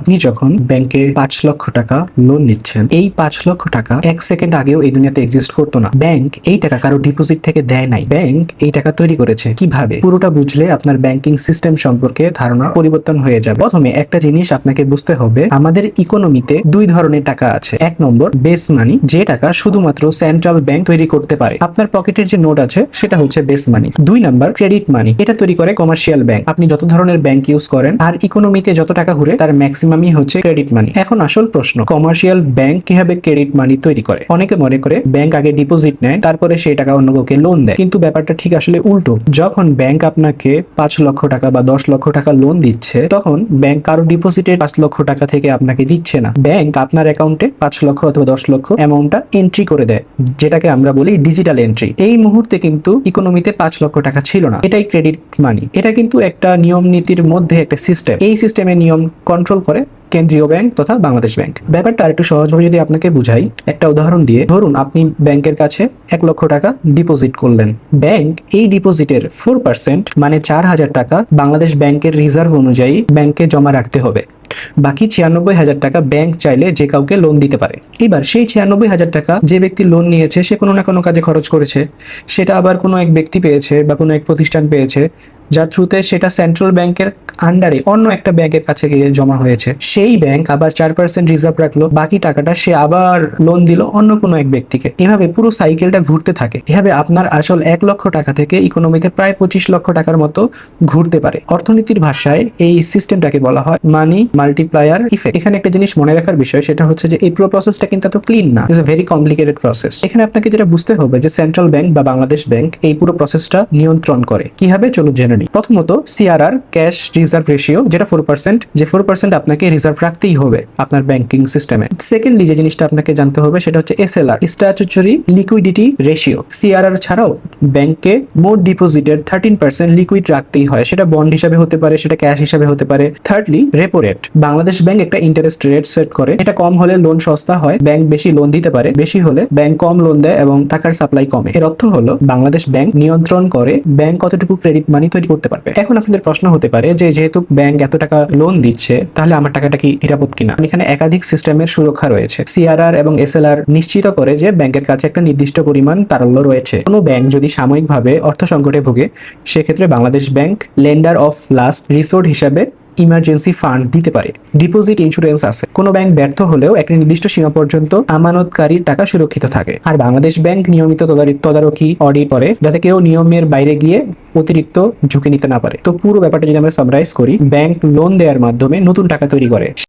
আপনি যখন ব্যাংকে 5 লক্ষ টাকা লোন নিচ্ছেন, এই 5 লক্ষ টাকা 1 সেকেন্ড আগেও এই দুনিয়াতে এক্সিস্ট করতো না। ব্যাংক এই টাকা কারো ডিপোজিট থেকে দেয় নাই, ব্যাংক এই টাকা তৈরি করেছে। কিভাবে? পুরোটা বুঝলে আপনার ব্যাংকিং সিস্টেম সম্পর্কে ধারণা পরিবর্তন হয়ে যাবে। প্রথমে একটা জিনিস আপনাকে বুঝতে হবে, আমাদের ইকোনমিতে দুই ধরনের টাকা আছে। 1 নম্বর বেস মানি, যে টাকা শুধুমাত্র সেন্ট্রাল ব্যাংক তৈরি করতে পারে। আপনার পকেটের যে নোট আছে সেটা হচ্ছে বেস মানি। 2 নম্বর ক্রেডিট মানি, এটা তৈরি করে কমার্শিয়াল ব্যাংক। আপনি যত ধরনের ব্যাংক ইউজ করেন আর ইকোনমিতে যত টাকা ঘুরে তার ম্যাক্সিমামই হচ্ছে ক্রেডিট মানি। এখন আসল প্রশ্ন, কমার্শিয়াল ব্যাংক কিভাবে ক্রেডিট মানি তৈরি করে? অনেকে মনে করে ব্যাংক আগে ডিপোজিট নেয়, তারপরে সেই টাকা অন্য কাউকে লোন দেয়, কিন্তু ব্যাপারটা ঠিক আসলে উল্টো। যখন ব্যাংক আপনাকে 5 লক্ষ টাকা বা 10 লক্ষ টাকা লোন দিচ্ছে, তখন ব্যাংক কারো ডিপোজিটের 5 লক্ষ টাকা থেকে আপনাকে দিচ্ছে না। ব্যাংক আপনার অ্যাকাউন্টে 5 লক্ষ অথবা 10 লক্ষ অ্যামাউন্টটা এন্ট্রি করে দেয়, যেটাকে আমরা বলি ডিজিটাল এন্ট্রি। এই মুহূর্তে কিন্তু ইকোনমিতে 5 লক্ষ টাকা ছিল না, এটাই ক্রেডিট মানি। এটা কিন্তু একটা নিয়ম নীতির মধ্যে একটা সিস্টেম। এই সিস্টেমের নিয়ম কন্ট্রোল করে কেন্দ্রীয় ব্যাংক তথা বাংলাদেশ ব্যাংক। ব্যাপারটা আরেকটু সহজভাবে যদি আপনাকে বুঝাই একটা উদাহরণ দিয়ে, ধরুন আপনি ব্যাংকের কাছে 1 লক্ষ টাকা ডিপোজিট করলেন। ব্যাংক এই ডিপোজিটের 4% মানে 4,000 টাকা বাংলাদেশ ব্যাংকের রিজার্ভ অনুযায়ী ব্যাংকে জমা রাখতে হবে। বাকি 96,000 টাকা ব্যাংক চাইলে যে কাউকে লোন দিতে পারে। এবার সেই 96,000 টাকা যে ব্যক্তি লোন নিয়েছে সে কোনো না কোনো কাজে খরচ করেছে, সেটা আবার কোনো এক ব্যক্তি পেয়েছে বা কোনো এক প্রতিষ্ঠান পেয়েছে, যার থ্রুতে সেটা সেন্ট্রাল ব্যাংকের আন্ডারে অন্য একটা ব্যাংকের কাছে গিয়ে জমা হয়েছে। সেই ব্যাংক আবার 4% রিজার্ভ রাখলো, বাকি টাকাটা সে আবার লোন দিল অন্য কোনো এক ব্যক্তিকে। এভাবে পুরো সাইকেলটা ঘুরতে থাকে। এভাবে আপনার আসল 1 লক্ষ টাকা থেকে ইকোনমিতে প্রায় 25 লক্ষ টাকার মতো ঘুরতে পারে। অর্থনীতির ভাষায় এই সিস্টেমটাকে বলা হয় মানি মাল্টিপ্লায়ার ইফেক্ট। এখানে একটা জিনিস মনে রাখার বিষয়, সেটা হচ্ছে যে এই পুরো প্রসেসটা কিন্তু এত ক্লিন না, it's a very complicated process. এখানে আপনাকে যেটা বুঝতে হবে যে সেন্ট্রাল ব্যাংক বা বাংলাদেশ ব্যাংক এই পুরো প্রসেসটা নিয়ন্ত্রণ করে। কিভাবে চলুন জেনে নিই। প্রথমত সিআরআর, ক্যাশ রিজার্ভ রেশিও, যেটা 4%, যে 4% আপনাকে রিজার্ভ রাখতেই হবে আপনার ব্যাংকিং সিস্টেমে। সেকেন্ডলি যে জিনিসটা আপনাকে জানতে হবে সেটা হচ্ছে SLR, statutory liquidity ratio. CRR ছাড়াও ব্যাংকে মোট ডিপোজিটের 13% লিকুইড রাখতেই হয়, সেটা বন্ড হিসাবে হতে পারে, সেটা ক্যাশ হিসাবে হতে পারে। Thirdly repo rate, Bangladesh bank একটা ইন্টারেস্ট রেট সেট করে। এটা কম হলে লোন সস্তা হয়, ব্যাংক বেশি লোন দিতে পারে, বেশি হলে ব্যাংক কম লোন দেয় এবং টাকার সাপ্লাই কমে। এর অর্থ হলো বাংলাদেশ ব্যাংক নিয়ন্ত্রণ করে ব্যাংক কতটুকু ক্রেডিট মানি তৈরি করতে পারবে। এখন আপনাদের প্রশ্ন হতে পারে যে যেহেতু ব্যাংক এত টাকা লোন দিচ্ছে, তাহলে আমার টাকাটা কি নিরাপদ কিনা? এখানে একাধিক সিস্টেমের সুরক্ষা রয়েছে। সিআরআর এবং এসএলআর নিশ্চিত করে যে ব্যাংকের কাছে একটা নির্দিষ্ট পরিমাণ তারল্য রয়েছে। কোনো ব্যাংক যদি সাময়িকভাবে অর্থ সংকটে ভোগে, সেক্ষেত্রে Bangladesh bank lender of last resort হিসাবে ইমার্জেন্সি ফান্ড দিতে পারে। ডিপোজিট ইন্স্যুরেন্স আছে, কোনো ব্যাংক ব্যর্থ হলেও একটা নির্দিষ্ট সীমা পর্যন্ত আমানতকারীর টাকা সুরক্ষিত থাকে। আর বাংলাদেশ ব্যাংক নিয়মিত তদারকি অডিট করে, যাতে কেউ নিয়মের বাইরে গিয়ে অতিরিক্ত ঝুঁকি নিতে না পারে। তো পুরো ব্যাপারটা যদি আমরা সামরাইজ করি, ব্যাংক লোন দেওয়ার মাধ্যমে নতুন টাকা তৈরি করে।